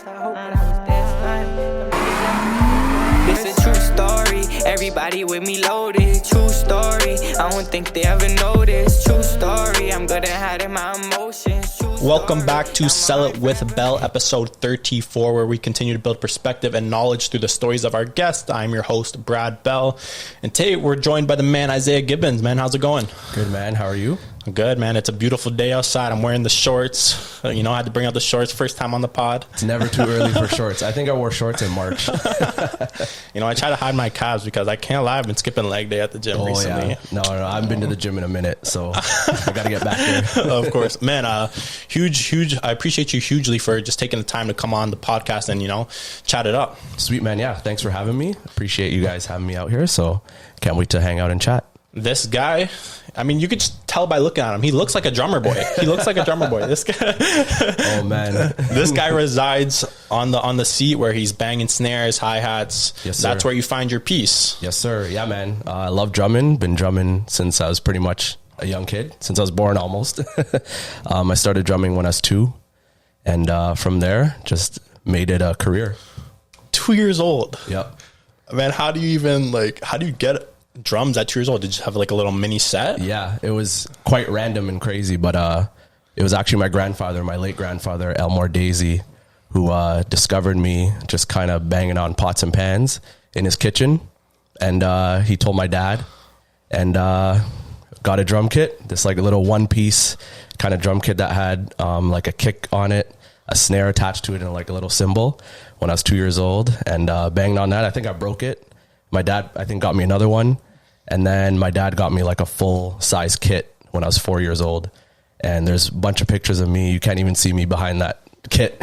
This a true story, everybody with me loaded. True story, I don't think they ever noticed. True story, I'm good at hiding my emotions. Welcome back to Sell It with Bell, episode 34, where we continue to build perspective and knowledge through the stories of our guests. I'm your host, Brad Bell, and today we're joined by the man, Isaiah Gibbons. Man, how's it going? Good, man. How are you? Good, man. It's a beautiful day outside. I'm wearing the shorts. I had to bring out the shorts first time on the pod. It's never too early for shorts. I think I wore shorts in March. I try to hide my calves because I can't lie. I've been skipping leg day at the gym recently. Yeah. No, I haven't been to the gym in a minute, so I got to get back there. Of course. Man, huge. I appreciate you hugely for just taking the time to come on the podcast and, chat it up. Sweet, man. Yeah. Thanks for having me. Appreciate you guys having me out here. So can't wait to hang out and chat. This guy, you could just tell by looking at him. He looks like a drummer boy. This guy. Oh, man. This guy resides on the seat where he's banging snares, hi-hats. Yes, sir. That's where you find your peace. Yes, sir. Yeah, man. I love drumming. Been drumming since I was pretty much a young kid, since I was born almost. I started drumming when I was 2. And from there, just made it a career. 2 years old. Yep. Man, how do you get drums at 2 years old? Did you have like a little mini set? Yeah, it was quite random and crazy, but it was actually my late grandfather, Elmore Daisy, who discovered me just kind of banging on pots and pans in his kitchen. And he told my dad and got a drum kit, this like a little one-piece kind of drum kit that had like a kick on it, a snare attached to it, and like a little cymbal when I was 2 years old, and banged on that. I think I broke it. My dad, I think, got me another one. And then my dad got me like a full size kit when I was 4 years old. And there's a bunch of pictures of me. You can't even see me behind that kit.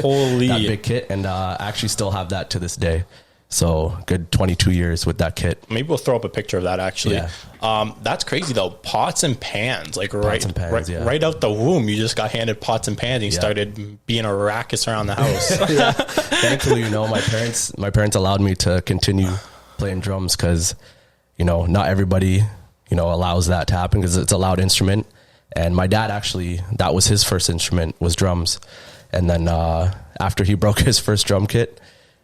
Holy. That big kit. And I actually still have that to this day. So good 22 years with that kit. Maybe we'll throw up a picture of that actually. Yeah. That's crazy though. Pots and pans, right out the womb, you just got handed pots and pans and you started being a raucous around the house. Yeah. Thankfully, my parents allowed me to continue playing drums because, not everybody, allows that to happen because it's a loud instrument. And my dad actually, that was his first instrument, was drums. And then after he broke his first drum kit,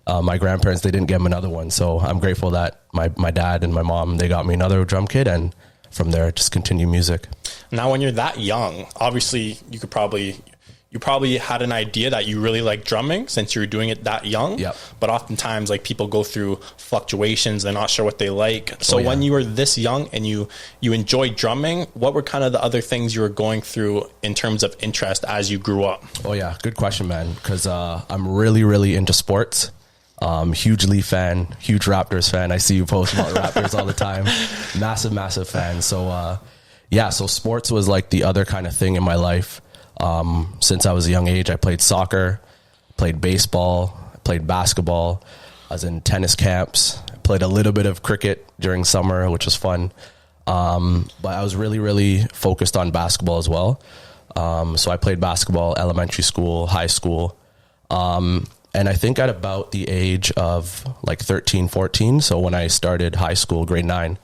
my grandparents, they didn't get him another one. So I'm grateful that my dad and my mom, they got me another drum kit, and from there just continue music. Now, when you're that young, obviously you probably had an idea that you really like drumming since you were doing it that young. Yep. But oftentimes like people go through fluctuations. They're not sure what they like. So when you were this young and you enjoyed drumming, what were kind of the other things you were going through in terms of interest as you grew up? Oh yeah. Good question, man. Cause, I'm really, really into sports. Huge Leaf fan, huge Raptors fan. I see you post about Raptors all the time. Massive fan. So, so sports was like the other kind of thing in my life. Since I was a young age, I played soccer, played baseball, played basketball. I was in tennis camps, played a little bit of cricket during summer, which was fun. But I was really, really focused on basketball as well. So I played basketball, elementary school, high school. And I think at about the age of like 13, 14. So when I started high school, grade 9,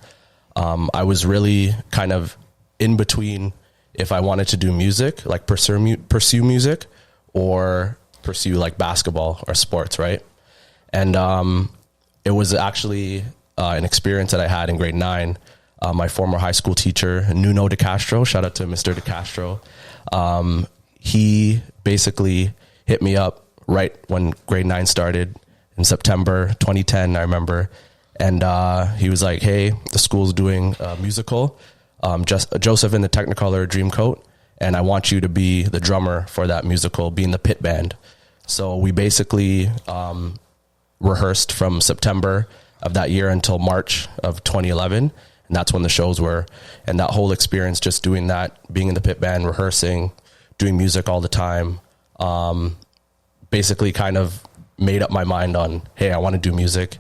I was really kind of in between if I wanted to do music, like pursue music, or pursue like basketball or sports, right? And it was actually an experience that I had in grade 9. My former high school teacher, Nuno DeCastro, shout out to Mr. DeCastro. He basically hit me up right when grade 9 started in September 2010, I remember. And he was like, hey, the school's doing a musical, Joseph in the Technicolor Dreamcoat, and I want you to be the drummer for that musical, be in the pit band. So we basically rehearsed from September of that year until March of 2011, and that's when the shows were. And that whole experience, just doing that, being in the pit band, rehearsing, doing music all the time, basically kind of made up my mind on, hey, I want to do music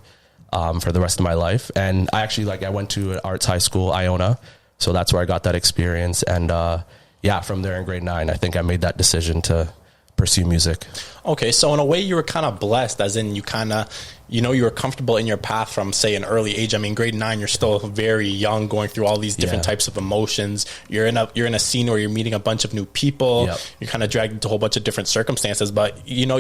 for the rest of my life. And I actually, I went to an arts high school, Iona, so that's where I got that experience. And from there in grade 9, I think I made that decision to pursue music. Okay, so in a way you were kind of blessed, as in you kind of, you know, you were comfortable in your path from, say, an early age. I mean, grade 9, you're still very young, going through all these different types of emotions. You're in a scene where you're meeting a bunch of new people. Yep. You're kind of dragged into a whole bunch of different circumstances. But, you know,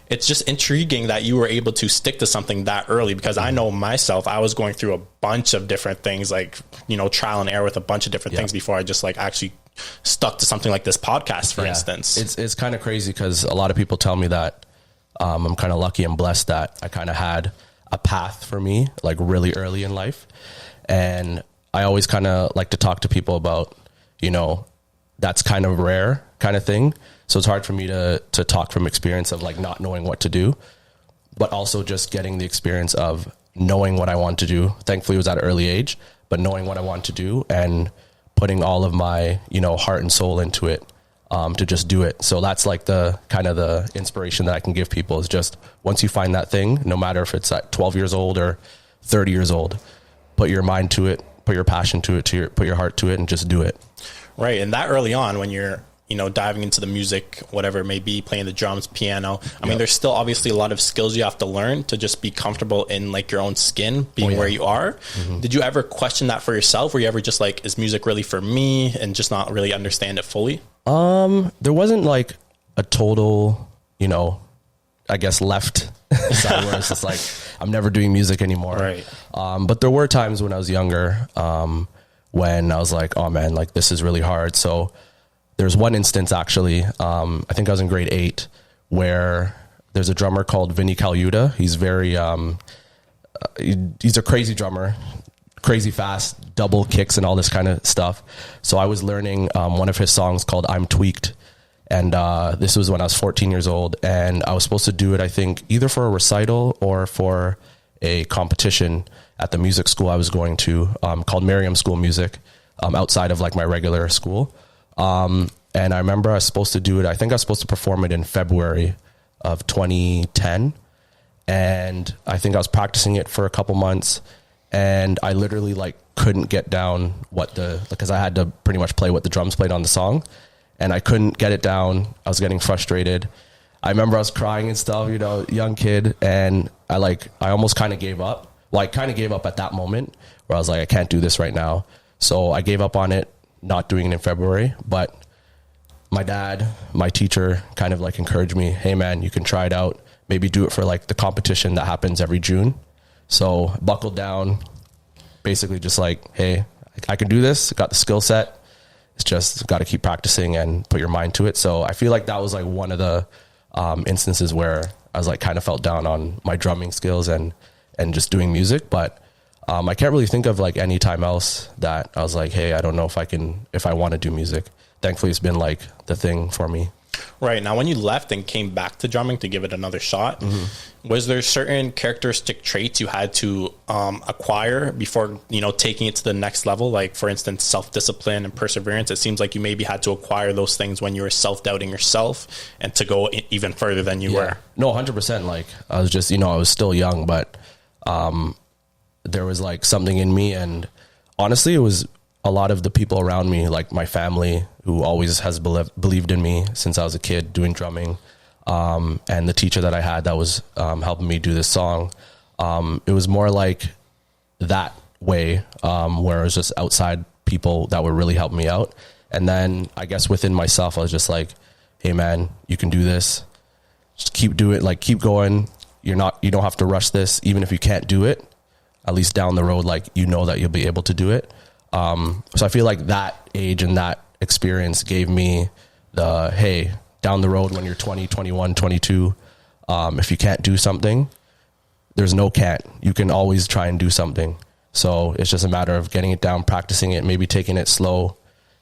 it's just intriguing that you were able to stick to something that early, because I know myself, I was going through a bunch of different things, like, you know, trial and error with a bunch of different things before I just like actually stuck to something like this podcast, for instance. It's kind of crazy, because a lot of people tell me that I'm kind of lucky and blessed that I kind of had a path for me like really early in life. And I always kind of like to talk to people about, you know, that's kind of rare kind of thing. So it's hard for me to talk from experience of like not knowing what to do, but also just getting the experience of knowing what I want to do. Thankfully it was at an early age, but knowing what I want to do and putting all of my, you know, heart and soul into it, to just do it. So that's like the kind of the inspiration that I can give people, is just once you find that thing, no matter if it's at 12 years old or 30 years old, put your mind to it, put your passion to it, put your heart to it, and just do it. Right. And that early on, when you're, you know, diving into the music, whatever it may be, playing the drums, piano, I mean, there's still obviously a lot of skills you have to learn to just be comfortable in like your own skin, being where you are. Did you ever question that for yourself? Were you ever just like, is music really for me, and just not really understand it fully? There wasn't like a total, you know, I guess left side where it's just like, I'm never doing music anymore. Right. But there were times when I was younger, when I was like, oh man, like this is really hard. So there's one instance actually, I think I was in grade 8, where there's a drummer called Vinny Caluta. He's very, he's a crazy drummer, crazy fast, double kicks and all this kind of stuff. So I was learning one of his songs called I'm Tweaked. And this was when I was 14 years old, and I was supposed to do it, I think, either for a recital or for a competition at the music school I was going to, called Merriam School Music, outside of like my regular school. And I remember I was supposed to do it. I think I was supposed to perform it in February of 2010. And I think I was practicing it for a couple months, and I literally like couldn't get down because I had to pretty much play what the drums played on the song, and I couldn't get it down. I was getting frustrated. I remember I was crying and stuff, you know, young kid. And I almost kind of gave up. Well, I kind of gave up at that moment where I was like, I can't do this right now. So I gave up on it, not doing it in February. But my dad, my teacher kind of like encouraged me, hey man, you can try it out. Maybe do it for like the competition that happens every June. So buckled down, basically just like, hey, I can do this. Got the skill set. It's just got to keep practicing and put your mind to it. So I feel like that was like one of the instances where I was like kind of felt down on my drumming skills and just doing music. But I can't really think of like any time else that I was like, hey, I don't know if I want to do music. Thankfully, it's been like the thing for me. Right. Now, when you left and came back to drumming to give it another shot, was there certain characteristic traits you had to acquire before, you know, taking it to the next level? Like, for instance, self-discipline and perseverance. It seems like you maybe had to acquire those things when you were self-doubting yourself and to go even further than you were. No, 100%. Like, I was just, you know, I was still young, but there was like something in me. And honestly, it was a lot of the people around me, like my family, who always has believed in me since I was a kid doing drumming. And the teacher that I had that was helping me do this song. It was more like that way, where it was just outside people that were really helping me out. And then I guess within myself, I was just like, hey man, you can do this. Just keep doing it. Like, keep going. You don't have to rush this. Even if you can't do it, at least down the road, like, you know that you'll be able to do it. So I feel like that age and that experience gave me the, hey, down the road when you're 20, 21, 22, if you can't do something, there's no can't. You can always try and do something. So it's just a matter of getting it down, practicing it, maybe taking it slow,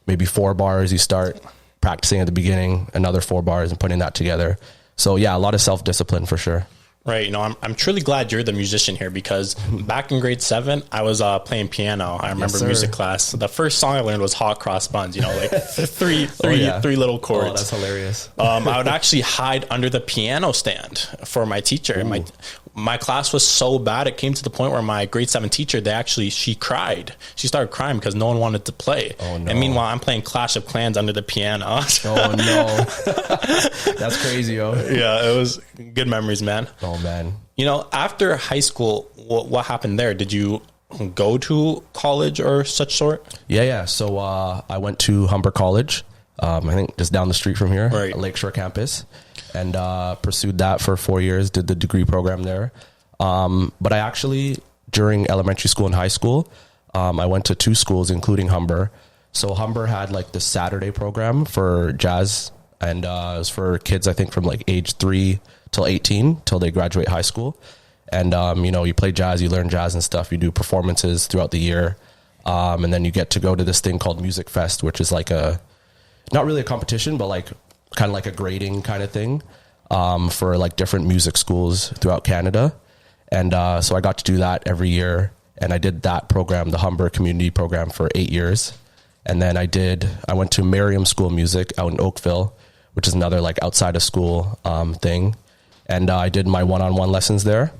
maybe 4 bars. You start practicing at the beginning, another 4 bars, and putting that together. So yeah, a lot of self-discipline for sure. Right. You know, I'm truly glad you're the musician here, because back in grade 7, I was playing piano. I remember music class. The first song I learned was Hot Cross Buns, you know, like three little chords. Oh, that's hilarious. I would actually hide under the piano stand for my teacher. And my class was so bad. It came to the point where my grade 7 teacher, she cried. She started crying because no one wanted to play. Oh, no. And meanwhile, I'm playing Clash of Clans under the piano. Oh, no. That's crazy, yo. Yeah, it was good memories, man. Oh, man. You know, after high school, what happened there? Did you go to college or such sort? Yeah. So I went to Humber College, I think just down the street from here, right. Lakeshore campus, and pursued that for 4 years, did the degree program there. But I actually, during elementary school and high school, I went to 2 schools, including Humber. So Humber had like the Saturday program for jazz, and it was for kids, I think, from like age 3 till 18, till they graduate high school. And, you know, you play jazz, you learn jazz and stuff. You do performances throughout the year. And then you get to go to this thing called Music Fest, which is like not really a competition, but like kind of like a grading kind of thing, for like different music schools throughout Canada. And, so I got to do that every year. And I did that program, the Humber Community Program, for 8 years. And then I went to Merriam School of Music out in Oakville, which is another like outside of school, thing. And, I did my one-on-one lessons there.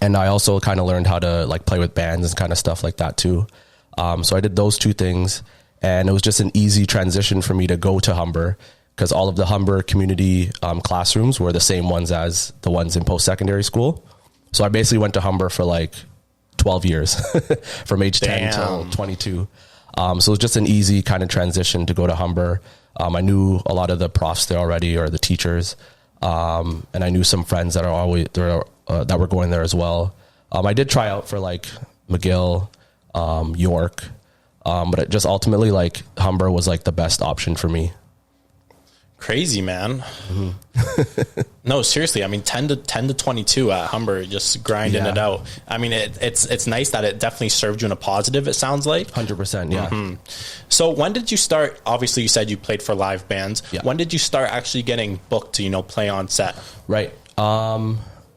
And I also kind of learned how to like play with bands and kind of stuff like that too. So I did those 2 things, and it was just an easy transition for me to go to Humber, because all of the Humber community classrooms were the same ones as the ones in post-secondary school. So I basically went to Humber for like 12 years from age 10 till 22. So it was just an easy kind of transition to go to Humber. I knew a lot of the profs there already, or the teachers. And I knew some friends that that were going there as well. I did try out for like McGill, York, but it just ultimately like Humber was like the best option for me. Crazy, man. Mm-hmm. No, seriously. I mean, 10 to 22 at Humber, just grinding it out. I mean, it's nice that it definitely served you in a positive, it sounds like. 100%, yeah. Mm-hmm. So when did you start? Obviously, you said you played for live bands. Yeah. When did you start actually getting booked to, play on set? Right.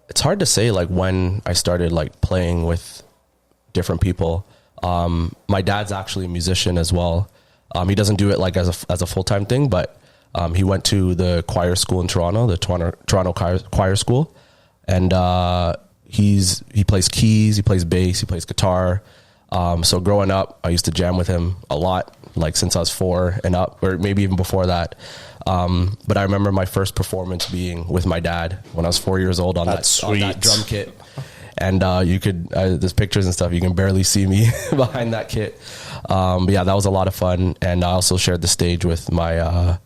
It's hard to say like when I started like playing with different people. My dad's actually a musician as well. He doesn't do it like as a full-time thing, but he went to the choir school in Toronto, the Toronto choir school. And he plays keys, he plays bass, he plays guitar. So growing up, I used to jam with him a lot, like since I was 4 and up, or maybe even before that. But I remember my first performance being with my dad when I was 4 years old on that drum kit. And there's pictures and stuff, you can barely see me behind that kit. But yeah, that was a lot of fun. And I also shared the stage with my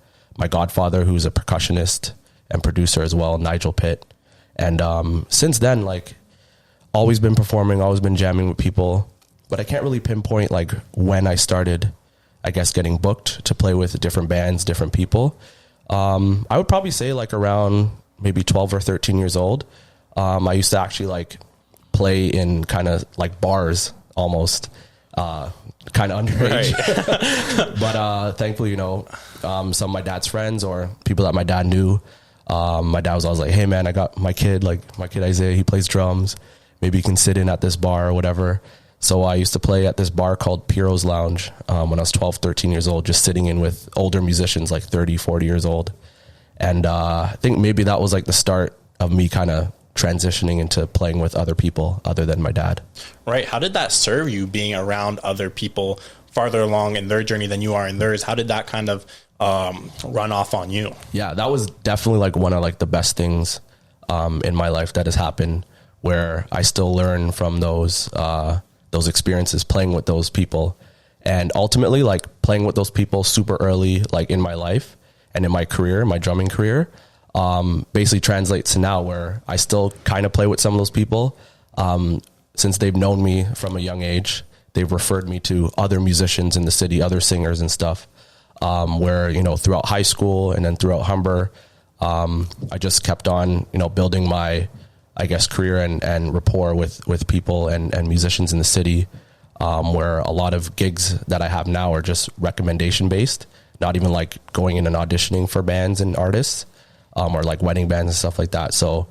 godfather, who's a percussionist and producer as well, Nigel Pitt. And since then, like, always been performing, always been jamming with people. But I can't really pinpoint like when I started, I guess, getting booked to play with different bands, different people. I would probably say like around maybe 12 or 13 years old. I used to actually like play in kind of like bars almost, kind of underage. Right. But thankfully, some of my dad's friends or people that my dad knew, my dad was always like, hey man, I got my kid Isaiah, he plays drums. Maybe you can sit in at this bar or whatever. So I used to play at this bar called Piero's Lounge when I was 12, 13 years old, just sitting in with older musicians like 30, 40 years old. And I think maybe that was like the start of me kind of transitioning into playing with other people other than my dad. Right. How did that serve you, being around other people farther along in their journey than you are in theirs? How did that kind of run off on you? Yeah, that was definitely like one of like the best things in my life that has happened, where I still learn from those experiences playing with those people. And ultimately, like, playing with those people super early, like in my life and in my career, my drumming career, basically translates to now where I still kind of play with some of those people. Since they've known me from a young age, they've referred me to other musicians in the city, other singers and stuff, where, throughout high school and then throughout Humber, I just kept on, building my, I guess, career and rapport with people and musicians in the city, where a lot of gigs that I have now are just recommendation based, not even like going in and auditioning for bands and artists, or like wedding bands and stuff like that. So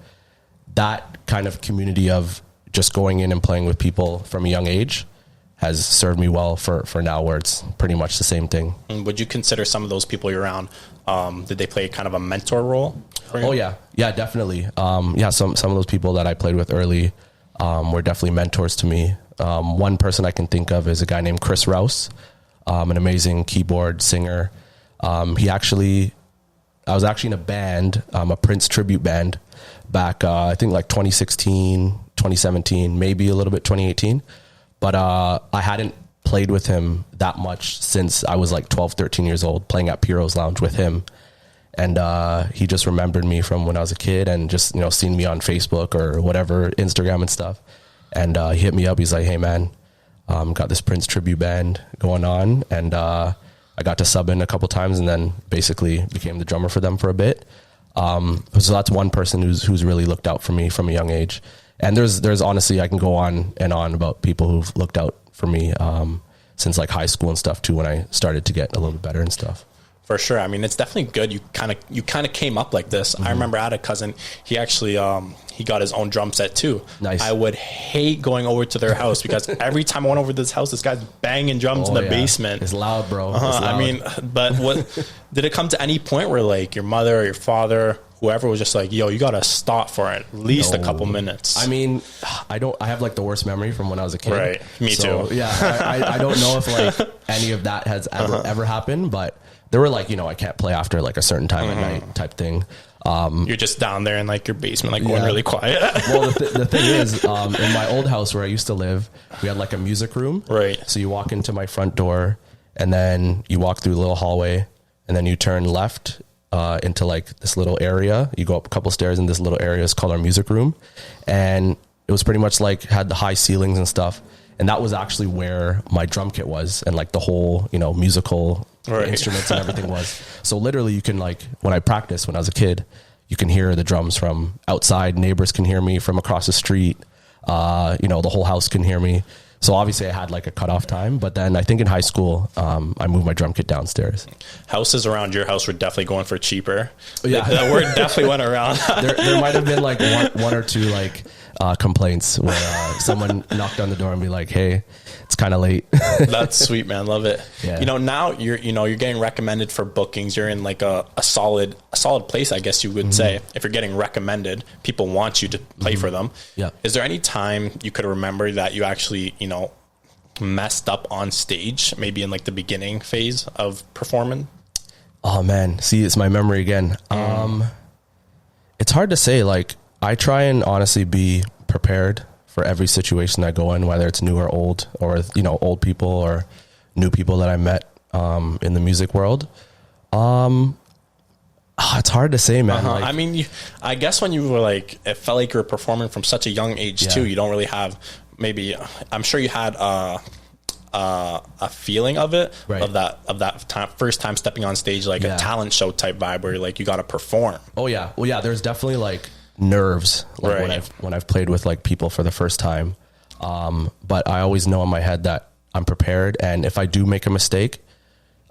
that kind of community of just going in and playing with people from a young age has served me well for now, where it's pretty much the same thing. And would you consider some of those people you're around, did they play kind of a mentor role for you? Oh yeah, definitely. Some of those people that I played with early were definitely mentors to me. One person I can think of is a guy named Chris Rouse, an amazing keyboard singer. I was actually in a band, a Prince tribute band back, I think like 2016, 2017, maybe a little bit 2018. But I hadn't played with him that much since I was like 12, 13 years old, playing at Piero's Lounge with him. And he just remembered me from when I was a kid and just, seen me on Facebook or whatever, Instagram and stuff. And he hit me up. He's like, hey, man, got this Prince tribute band going on. And I got to sub in a couple times and then basically became the drummer for them for a bit. So that's one person who's really looked out for me from a young age. And there's honestly, I can go on and on about people who've looked out for me since like high school and stuff too, when I started to get a little bit better and stuff. For sure. I mean, it's definitely good. You kind of came up like this. I remember I had a cousin. He actually he got his own drum set too. Nice. I would hate going over to their house because every time I went over to this house, this guy's banging drums in the basement. It's loud, bro. It's loud. I mean, but what did it come to any point where like your mother or your father, whoever, was just like, yo, you got to stop for at least a couple minutes? I mean, I have like the worst memory from when I was a kid. Right. Me too. Yeah. I don't know if like any of that has ever happened, but there were like, I can't play after like a certain time at night type thing. You're just down there in like your basement, like going really quiet. Well, the thing is, in my old house where I used to live, we had like a music room. Right. So you walk into my front door and then you walk through a little hallway and then you turn left into like this little area. You go up a couple stairs in this little area. It's called our music room. And it was pretty much like had the high ceilings and stuff. And that was actually where my drum kit was and like the whole, musical instruments and everything was. So literally you can like, when I practiced when I was a kid, you can hear the drums from outside. Neighbors can hear me from across the street. The whole house can hear me. So obviously I had like a cutoff time, but then I think in high school, I moved my drum kit downstairs. Houses around your house were definitely going for cheaper. Yeah. That word definitely went around. there might've been like one or two like complaints where someone knocked on the door and be like, hey, it's kind of late. That's sweet, man. Love it. Yeah. Now you're getting recommended for bookings. You're in like a solid place, I guess you would say. If you're getting recommended, people want you to play for them. Yeah. Is there any time you could remember that you actually, messed up on stage, maybe in like the beginning phase of performing? Oh man. See, it's my memory again. It's hard to say. Like I try and honestly be prepared for every situation I go in, whether it's new or old, or, old people or new people that I met in the music world. It's hard to say, man. Like, I mean, I guess when you were like, it felt like you were performing from such a young age too. You don't really have, maybe, I'm sure you had a feeling of it, right, of that time, first time stepping on stage, like a talent show type vibe where like you got to perform. Oh yeah. Well, yeah, there's definitely like nerves, like when I've played with like people for the first time. But I always know in my head that I'm prepared. And if I do make a mistake,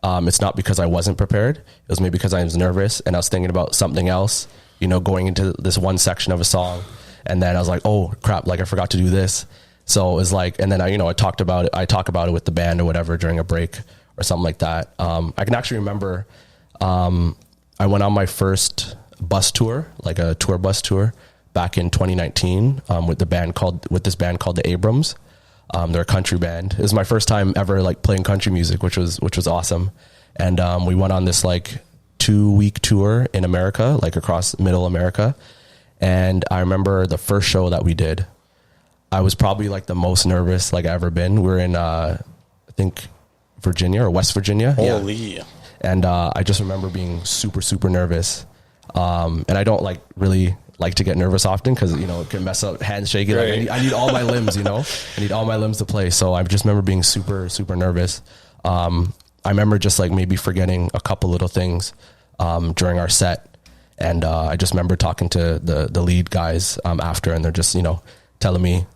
it's not because I wasn't prepared. It was maybe because I was nervous and I was thinking about something else, going into this one section of a song. And then I was like, oh crap, like I forgot to do this. So it was like, and then I talk about it with the band or whatever during a break or something like that. I can actually remember, I went on my first bus tour, like a tour bus tour back in 2019, with this band called the Abrams. They're a country band. It was my first time ever like playing country music, which was awesome. And, we went on this like 2-week tour in America, like across middle America. And I remember the first show that we did, I was probably like the most nervous like I ever been. We're in, I think Virginia or West Virginia. Holy. Yeah. And, I just remember being super, super nervous. And I don't like really like to get nervous often because, it can mess up hands shaking. Right. Like I need all my limbs, I need all my limbs to play. So I just remember being super, super nervous. I remember just like maybe forgetting a couple little things, during our set. And, I just remember talking to the lead guys, after, and they're just, telling me,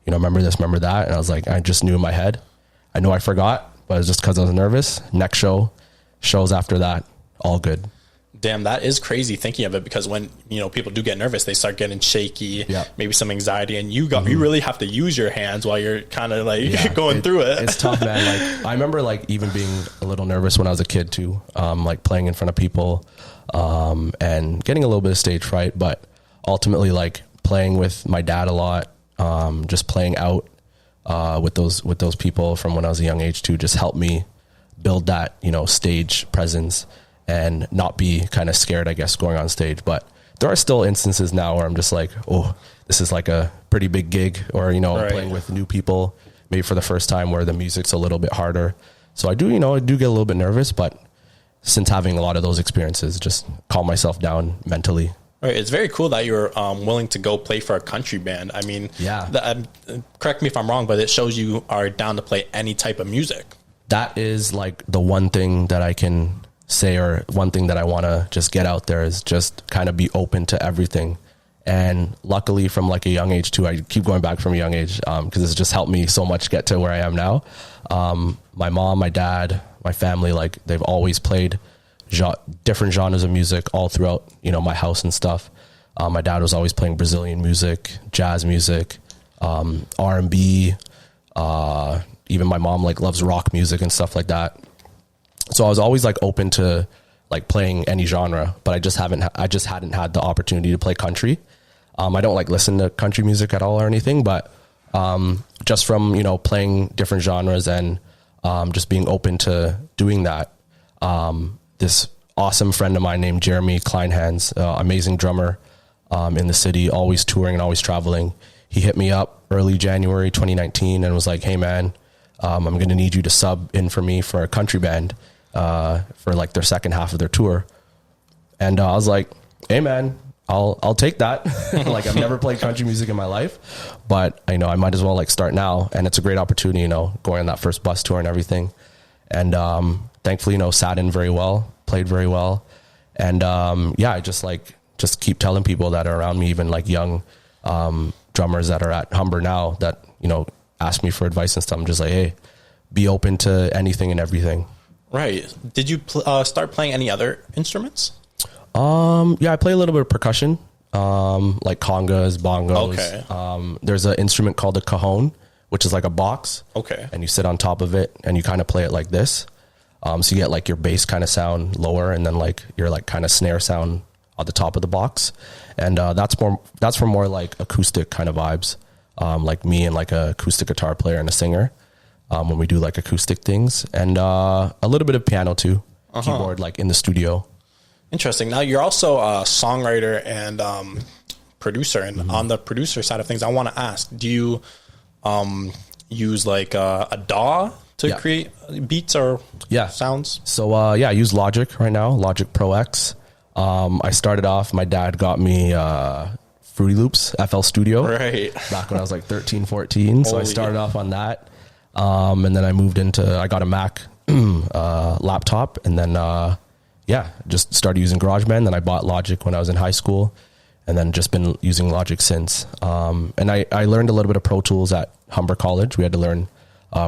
remember this, remember that. And I was like, I just knew in my head, I knew I forgot, but it was just because I was nervous. Next shows after that, all good. Damn, that is crazy thinking of it, because when, you know, people do get nervous, they start getting shaky, maybe some anxiety, and you really have to use your hands while you're kind of like going through it. It's tough, man. Like, I remember like even being a little nervous when I was a kid too, like playing in front of people, and getting a little bit of stage fright, but ultimately like playing with my dad a lot, just playing out, with those people from when I was a young age too, just helped me build that, you know, stage presence and not be kind of scared, I guess, going on stage. But there are still instances now where I'm just like, oh, this is like a pretty big gig, or, you know, playing with new people, maybe for the first time, where the music's a little bit harder. So I do get a little bit nervous, but since having a lot of those experiences, just calm myself down mentally. Right. It's very cool that you're willing to go play for a country band. I mean, correct me if I'm wrong, but it shows you are down to play any type of music. That is like the one thing that I can say, or one thing that I want to just get out there, is just kind of be open to everything. And luckily from like a young age too, I keep going back from a young age, because it's just helped me so much get to where I am now. My mom, my dad, my family, like they've always played different genres of music all throughout, you know, my house and stuff. My dad was always playing Brazilian music, jazz music, R&B, even my mom like loves rock music and stuff like that. So I was always like open to like playing any genre, but I just hadn't had the opportunity to play country. I don't like listen to country music at all or anything, but just from, you know, playing different genres and just being open to doing that. This awesome friend of mine named Jeremy Kleinhans, amazing drummer in the city, always touring and always traveling. He hit me up early January 2019 and was like, hey man, I'm going to need you to sub in for me for a country band for like their second half of their tour. And I was like, hey man, I'll take that. Like, I've never played country music in my life, but you know, I might as well like start now. And it's a great opportunity, you know, going on that first bus tour and everything. And thankfully, you know, sat in very well, played very well. And I just keep telling people that are around me, even like young drummers that are at Humber now, that, you know, ask me for advice and stuff. I'm just like, hey, be open to anything and everything. Right. Did you start playing any other instruments? I play a little bit of percussion, like congas, bongos. Okay. There's an instrument called a cajon, which is like a box. Okay. And you sit on top of it and you kind of play it like this. So you get like your bass kind of sound lower, and then like your like kind of snare sound at the top of the box. And that's for more like acoustic kind of vibes. Like me and like a acoustic guitar player and a singer, when we do like acoustic things, and a little bit of piano too, keyboard, like in the studio. Interesting. Now you're also a songwriter and producer, and on the producer side of things, I want to ask, do you use like a DAW to create beats or sounds? So I use Logic right now, Logic Pro X. I started off, my dad got me Fruity Loops, FL Studio, back when I was like 13, 14. So I started off on that. And then I got a Mac laptop, and then just started using GarageBand. Then I bought Logic when I was in high school, and then just been using Logic since. And I learned a little bit of Pro Tools at Humber College. We had to learn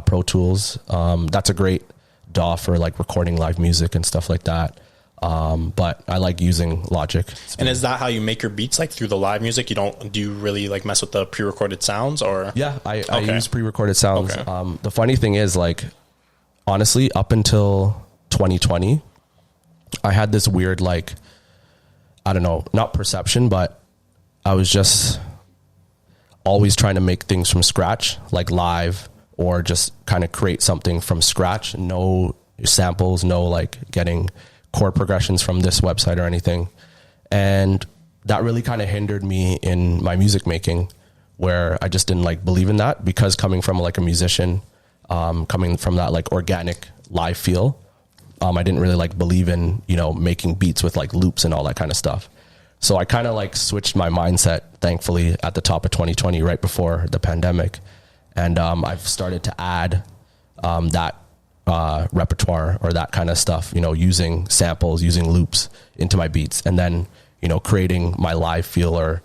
Pro Tools. That's a great DAW for like recording live music and stuff like that. But I like using Logic. And is that how you make your beats, like through the live music? Do you really like mess with the pre-recorded sounds, or? Yeah, I use pre-recorded sounds. Okay. The funny thing is, like, honestly, up until 2020, I had this weird, like, I don't know, not perception, but I was just always trying to make things from scratch, like live, or just kind of create something from scratch. No samples, no like getting chord progressions from this website or anything. And that really kind of hindered me in my music making, where I just didn't like believe in that, because coming from like a musician, coming from that like organic live feel, I didn't really like believe in, you know, making beats with like loops and all that kind of stuff. So I kind of like switched my mindset, thankfully, at the top of 2020, right before the pandemic. And I've started to add that repertoire or that kind of stuff, you know, using samples, using loops into my beats, and then, you know, creating my live feel, or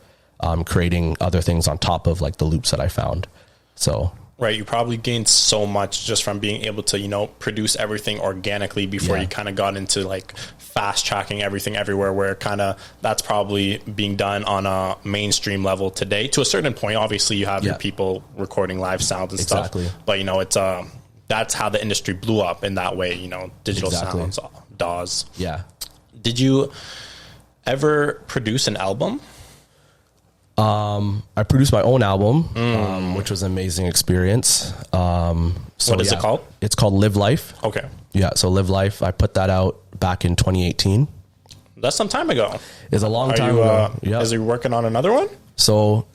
creating other things on top of like the loops that I found. So Right. You probably gained so much just from being able to, you know, produce everything organically before you kind of got into like fast tracking everything everywhere, where kind of that's probably being done on a mainstream level today. To a certain point, obviously you have your people recording live sounds and stuff, but you know, it's, that's how the industry blew up in that way, you know, digital sounds, DAWs. Yeah. Did you ever produce an album? I produced my own album, which was an amazing experience. What is it called? It's called Live Life. Okay. Yeah. So Live Life, I put that out back in 2018. That's some time ago. It's a long time ago. Yeah. Is he working on another one? So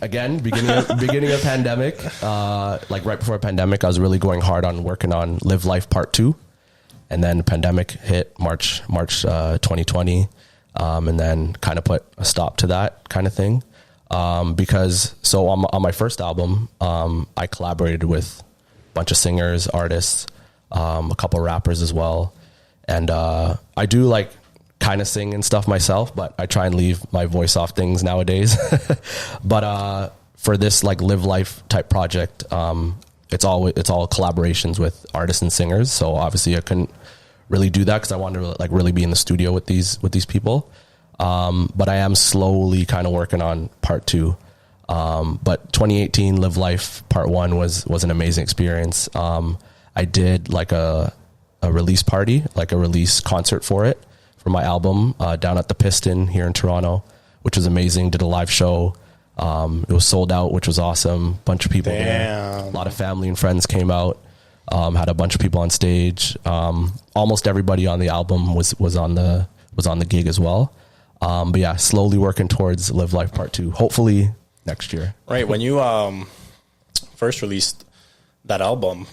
again, beginning of pandemic, like right before pandemic, I was really going hard on working on Live Life Part 2. And then the pandemic hit March 2020. And then kind of put a stop to that kind of thing. Because so on my first album, I collaborated with a bunch of singers, artists, a couple rappers as well. And, I do like kind of sing and stuff myself, but I try and leave my voice off things nowadays. But, for this like Live Life type project, it's all collaborations with artists and singers. So obviously I couldn't really do that, cause I wanted to like really be in the studio with these people. But I am slowly kind of working on part 2. But 2018 Live Life Part 1 was an amazing experience. I did like a release party, like a release concert for my album, down at the Piston here in Toronto, which was amazing. Did a live show. It was sold out, which was awesome. Bunch of people there. A lot of family and friends came out. Had a bunch of people on stage. Almost everybody on the album was on the gig as well. But yeah, slowly working towards Live Life Part 2, hopefully next year. Right. When you first released that album,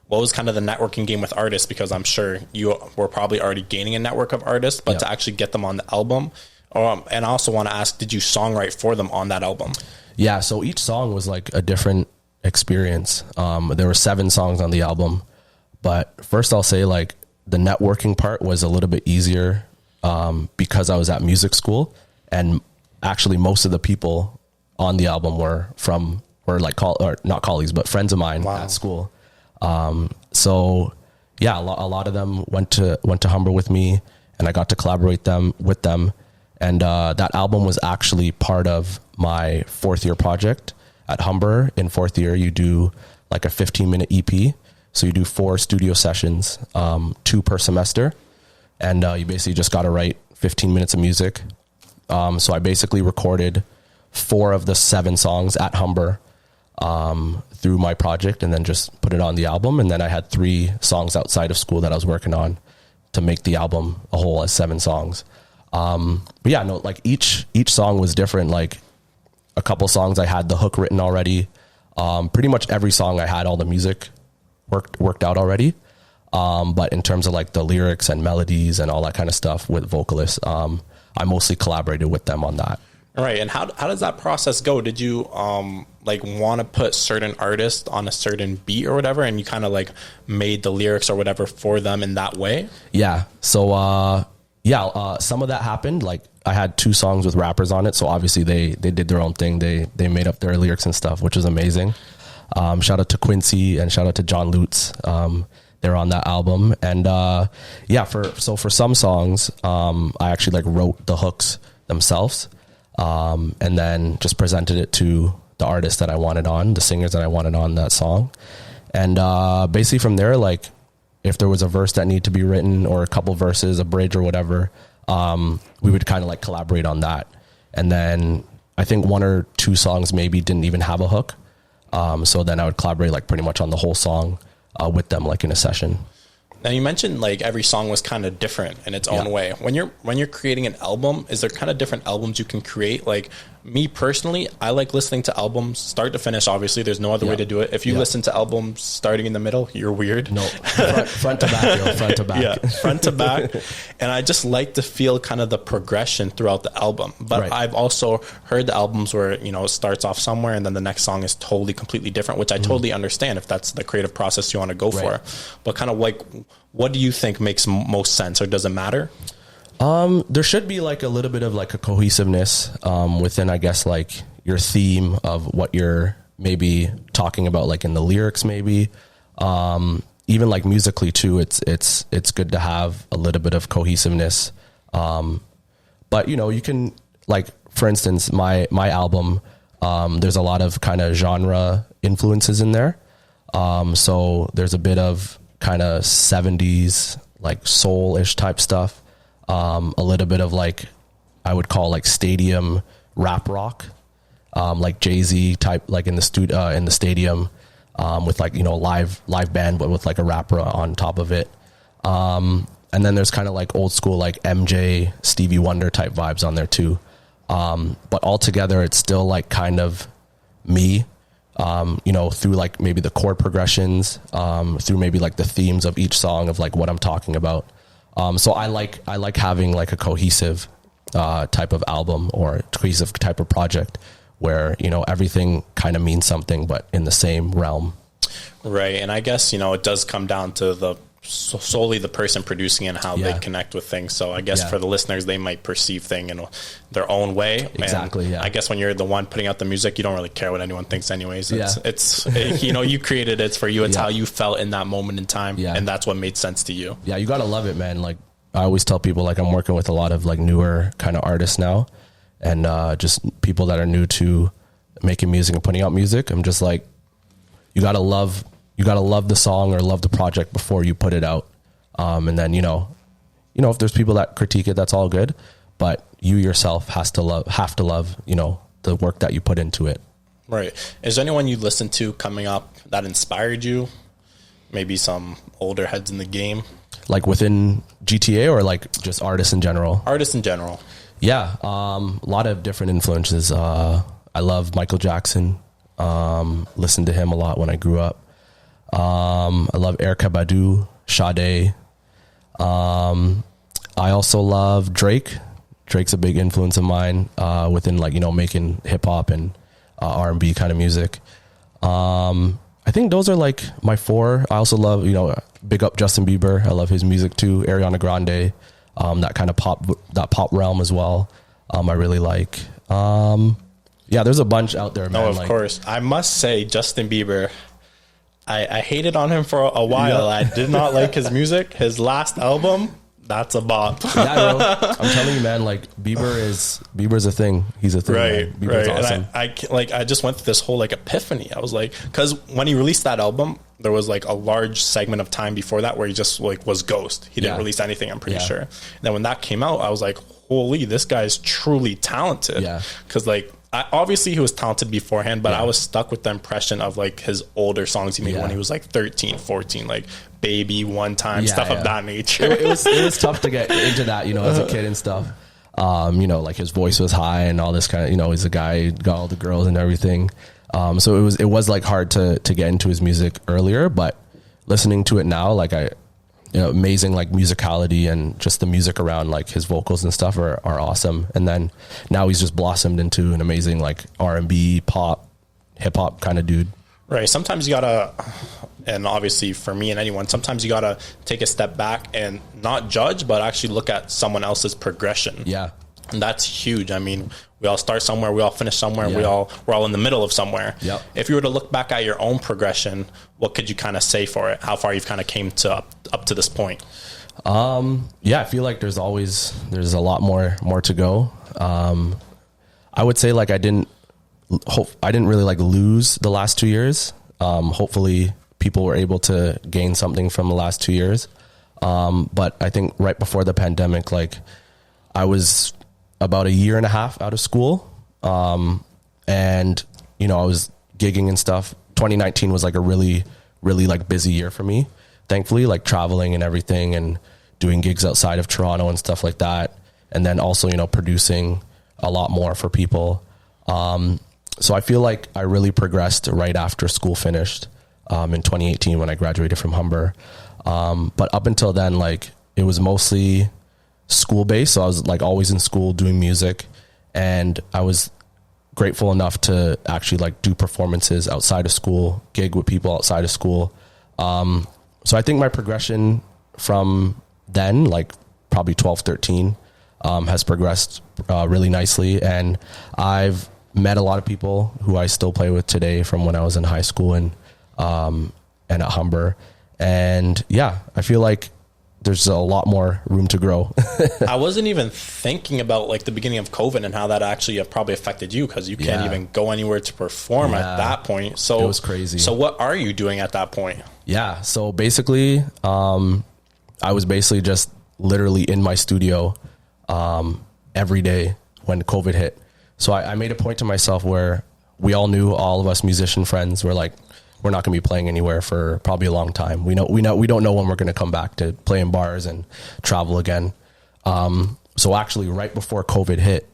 what was kind of the networking game with artists? Because I'm sure you were probably already gaining a network of artists, but to actually get them on the album. And I also want to ask, did you songwrite for them on that album? Yeah. So each song was like a different experience. There were 7 songs on the album, but first I'll say like the networking part was a little bit easier because I was at music school, and actually most of the people on the album were like not colleagues, but friends of mine at school. So yeah, a lot of them went to Humber with me, and I got to collaborate with them. And that album was actually part of my 4th year project at Humber. In 4th year, you do like a 15-minute EP. So you do 4 studio sessions, 2 per semester. And you basically just got to write 15 minutes of music. So I basically recorded 4 of the 7 songs at Humber through my project, and then just put it on the album. And then I had 3 songs outside of school that I was working on to make the album a whole as 7 songs. But yeah, no, like each song was different. Like a couple songs I had the hook written already. Pretty much every song I had all the music worked out already. But in terms of like the lyrics and melodies and all that kind of stuff with vocalists, I mostly collaborated with them on that. All right. And how does that process go? Did you like want to put certain artists on a certain beat or whatever, and you kind of like made the lyrics or whatever for them in that way? Yeah. So some of that happened. Like I had 2 songs with rappers on it, so obviously they did their own thing. They made up their lyrics and stuff, which was amazing. Shout out to Quincy and shout out to John Lutz. They're on that album. And for some songs, I actually like wrote the hooks themselves, and then just presented it to the artists that I wanted on, the singers that I wanted on that song. And basically from there, like if there was a verse that needed to be written or a couple verses, a bridge or whatever, we would kind of like collaborate on that. And then I think 1 or 2 songs maybe didn't even have a hook. So then I would collaborate like pretty much on the whole song with them, like in a session. Now you mentioned like every song was kind of different in its own way. When you're creating an album, is there kind of different albums you can create? Like me personally, I like listening to albums start to finish. Obviously, there's no other way to do it. If you listen to albums starting in the middle, you're weird. No, front to back, yo, front to back. Yeah, front to back. And I just like to feel kind of the progression throughout the album. But I've also heard the albums where, you know, it starts off somewhere and then the next song is totally, completely different, which I totally understand if that's the creative process you want to go for. But kind of like, what do you think makes most sense, or does it matter? There should be like a little bit of like a cohesiveness within, I guess, like your theme of what you're maybe talking about like in the lyrics, maybe, even like musically too, it's good to have a little bit of cohesiveness. But you know, you can, like, for instance, my album, there's a lot of kind of genre influences in there. So there's a bit of kind of 70s, like soul-ish type stuff. A little bit of like, I would call like stadium rap rock, like Jay-Z type, like in the stadium, with like, you know, live band, but with like a rapper on top of it. And then there's kind of like old school, like MJ, Stevie Wonder type vibes on there too. But altogether, it's still like kind of me, you know, through like maybe the chord progressions, through maybe like the themes of each song of like what I'm talking about. So I like having like a cohesive type of album or cohesive type of project where, you know, everything kind of means something, but in the same realm. Right. And I guess, you know, it does come down to solely the person producing and how they connect with things. So I guess for the listeners, they might perceive things in their own way. Exactly. And yeah. I guess when you're the one putting out the music, you don't really care what anyone thinks anyways. It's you know, you created it, it's for you. It's how you felt in that moment in time. Yeah. And that's what made sense to you. Yeah. You got to love it, man. Like I always tell people, like I'm working with a lot of like newer kind of artists now, and just people that are new to making music and putting out music. I'm just like, you got to love the song or love the project before you put it out. And then, you know, if there's people that critique it, that's all good, but you yourself have to love, you know, the work that you put into it. Right. Is there anyone you listened to coming up that inspired you? Maybe some older heads in the game? Like within GTA or like just artists in general? Artists in general. Yeah. A lot of different influences. I love Michael Jackson. Listened to him a lot when I grew up. I love Erykah Badu, Sade. I also love Drake. Drake's a big influence of mine, within like, you know, making hip hop and, R&B kind of music. I think those are like my four. I also love, you know, big up Justin Bieber. I love his music too. Ariana Grande, that kind of pop realm as well. I really like, yeah, there's a bunch out there, man. No, of course. I must say Justin Bieber, I hated on him for a while. I did not like his music. His last album, that's a bop. Yeah, bro. I'm telling you, man, like Bieber's a thing. He's a thing. Right, man. Bieber's right. awesome. And I just went through this whole like epiphany. I was like, because when he released that album, there was like a large segment of time before that where he just like was ghost. He didn't release anything, I'm pretty sure. And then when that came out, I was like, holy, this guy's truly talented. Yeah. Because like, obviously he was talented beforehand, but I was stuck with the impression of like his older songs he made when he was like 13, 14, like Baby, One Time, stuff of that nature. It was tough to get into that, you know, as a kid and stuff. You know, like his voice was high and all this kind of, you know, he's a guy, got all the girls and everything. So it was like hard to get into his music earlier, but listening to it now, like you know, amazing like musicality and just the music around like his vocals and stuff are awesome. And then now he's just blossomed into an amazing like R&B, pop, hip hop kind of dude. Right. Sometimes you gotta, and obviously for me and anyone, sometimes you gotta take a step back and not judge, but actually look at someone else's progression. Yeah. And that's huge. I mean, we all start somewhere, we all finish somewhere, we're all in the middle of somewhere. Yep. If you were to look back at your own progression, what could you kind of say for it? How far you've kind of came to up to this point? Yeah, I feel like there's a lot more to go. I would say like I didn't really like lose the last 2 years. Hopefully people were able to gain something from the last 2 years. But I think right before the pandemic, like I was about a year and a half out of school. And, you know, I was gigging and stuff. 2019 was like a really, really like busy year for me, thankfully, like traveling and everything and doing gigs outside of Toronto and stuff like that. And then also, you know, producing a lot more for people. So I feel like I really progressed right after school finished, in 2018 when I graduated from Humber. But up until then, like it was mostly school based. So I was like always in school doing music, and I was grateful enough to actually like do performances outside of school, gig with people outside of school. So I think my progression from then, like probably 12, 13, has progressed really nicely. And I've met a lot of people who I still play with today from when I was in high school and at Humber. And yeah, I feel like there's a lot more room to grow. I wasn't even thinking about like the beginning of COVID and how that actually probably affected you, because you can't even go anywhere to perform at that point. So it was crazy. So what are you doing at that point? Yeah. So basically, I was basically just literally in my studio every day when COVID hit. So I made a point to myself where we all knew, all of us musician friends were like, we're not going to be playing anywhere for probably a long time. We don't know when we're going to come back to play in bars and travel again. So actually right before COVID hit,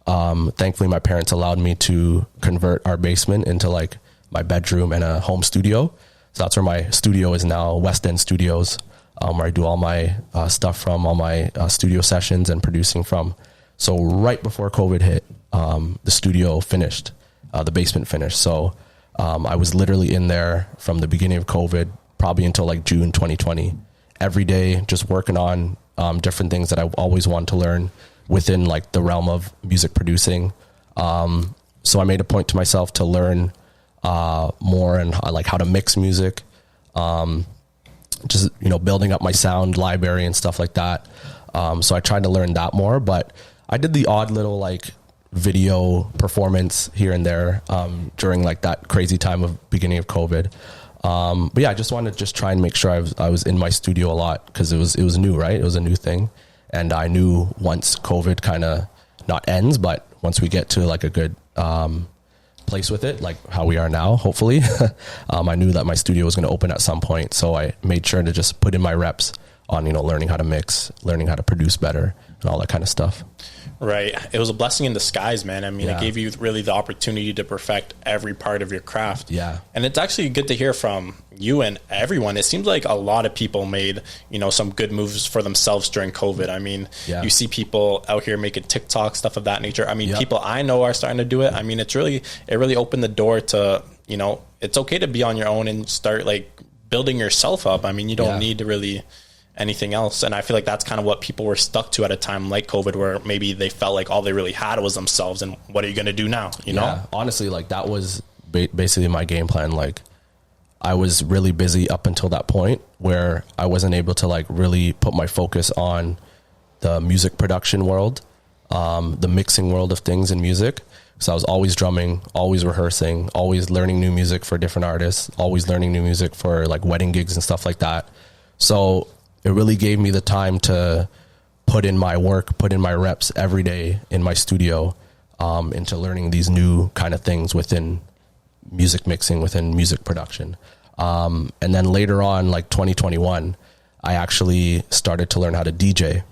thankfully my parents allowed me to convert our basement into like my bedroom and a home studio. So that's where my studio is now, West End Studios, where I do all my stuff from, all my studio sessions and producing from. So right before COVID hit, the studio finished, the basement finished. So I was literally in there from the beginning of COVID, probably until like June 2020, every day, just working on different things that I always wanted to learn within like the realm of music producing. So I made a point to myself to learn more and like how to mix music, just, building up my sound library and stuff like that. So I tried to learn that more, but I did the odd little like video performance here and there during like that crazy time of beginning of COVID. But yeah, I just wanted to just try and make sure I was in my studio a lot, because it was new, right? It was a new thing. And I knew once COVID kind of not ends, but once we get to like a good place with it, like how we are now, hopefully, I knew that my studio was going to open at some point. So I made sure to just put in my reps on, learning how to mix, learning how to produce better and all that kind of stuff. Right. It was a blessing in disguise, man. I mean, it gave you really the opportunity to perfect every part of your craft. Yeah. And it's actually good to hear from you and everyone. It seems like a lot of people made, some good moves for themselves during COVID. I mean, you see people out here making TikTok, stuff of that nature. I mean, people I know are starting to do it. I mean, it really opened the door to, it's okay to be on your own and start like building yourself up. I mean, you don't need to really anything else. And I feel like that's kind of what people were stuck to at a time like COVID, where maybe they felt like all they really had was themselves. And what are you going to do now? You know, honestly, like that was basically my game plan. Like I was really busy up until that point where I wasn't able to like really put my focus on the music production world, the mixing world of things in music. So I was always drumming, always rehearsing, always learning new music for different artists, always learning new music for like wedding gigs and stuff like that. So it really gave me the time to put in my work, put in my reps every day in my studio, into learning these new kind of things within music mixing, within music production. And then later on, like 2021, I actually started to learn how to DJ.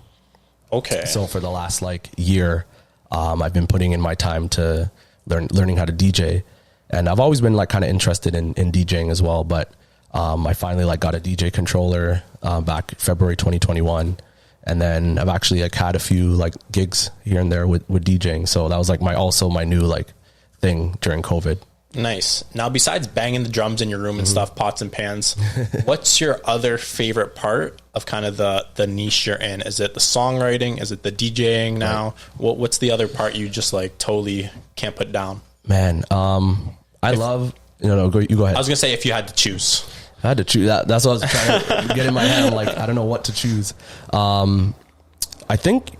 Okay. So for the last like year, I've been putting in my time to learning how to DJ. And I've always been like kind of interested in DJing as well, but I finally like got a DJ controller back February 2021, and then I've actually like had a few like gigs here and there with DJing. So that was like my new like thing during COVID. Nice. Now, besides banging the drums in your room and stuff, pots and pans, what's your other favorite part of kind of the niche you're in? Is it the songwriting? Is it the DJing now? Right. What's the other part you just like totally can't put down? Man, you go ahead. I was gonna say if you had to choose. I had to choose. That's what I was trying to get in my head. I'm like, I don't know what to choose. I think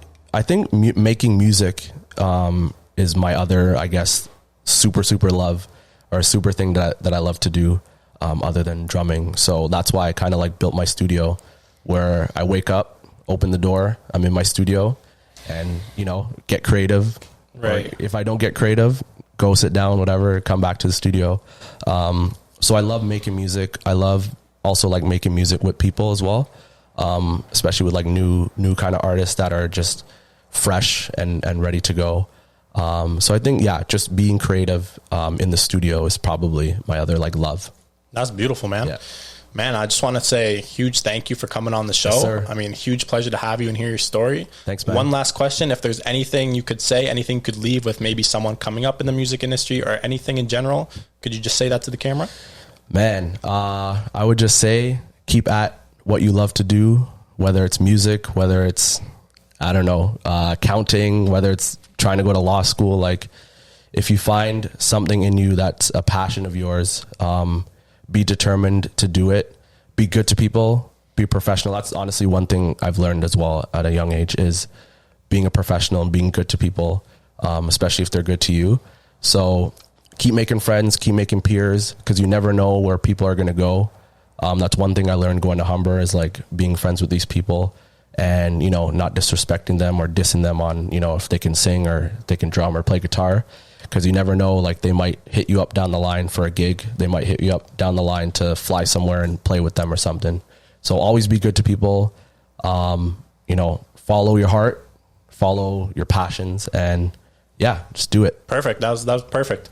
making music is my other, I guess, super love, or a super thing that I love to do, other than drumming. So that's why I kind of like built my studio, where I wake up, open the door, I'm in my studio, and get creative. Right. Or if I don't get creative, go sit down, whatever, come back to the studio. So I love making music. I love also like making music with people as well, especially with like new kind of artists that are just fresh and ready to go. So I think, just being creative in the studio is probably my other like love. That's beautiful, man. Yeah. Man, I just want to say huge thank you for coming on the show. Yes, I mean, huge pleasure to have you and hear your story. Thanks, man. One last question. If there's anything you could say, anything you could leave with maybe someone coming up in the music industry or anything in general, could you just say that to the camera? Man, I would just say keep at what you love to do, whether it's music, whether it's, I don't know, accounting, whether it's trying to go to law school. Like, if you find something in you that's a passion of yours, be determined to do it. Be good to people. Be professional. That's honestly one thing I've learned as well at a young age, is being a professional and being good to people, especially if they're good to you. So keep making friends, keep making peers, because you never know where people are going to go. That's one thing I learned going to Humber, is like being friends with these people and, you know, not disrespecting them or dissing them on, you know, if they can sing or they can drum or play guitar, because you never know, like they might hit you up down the line for a gig. They might hit you up down the line to fly somewhere and play with them or something. So always be good to people. You know, follow your heart, follow your passions, and yeah, just do it. Perfect. That was perfect.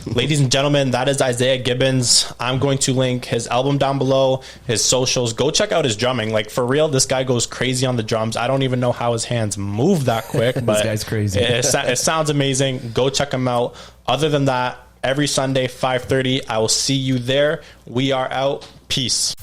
Ladies and gentlemen, that is Isaiah Gibbons. I'm going to link his album down below, his socials. Go check out his drumming. Like, for real, this guy goes crazy on the drums. I don't even know how his hands move that quick, but this guy's crazy. It sounds amazing. Go check him out. Other than that, every Sunday, 5:30, I will see you there. We are out. Peace.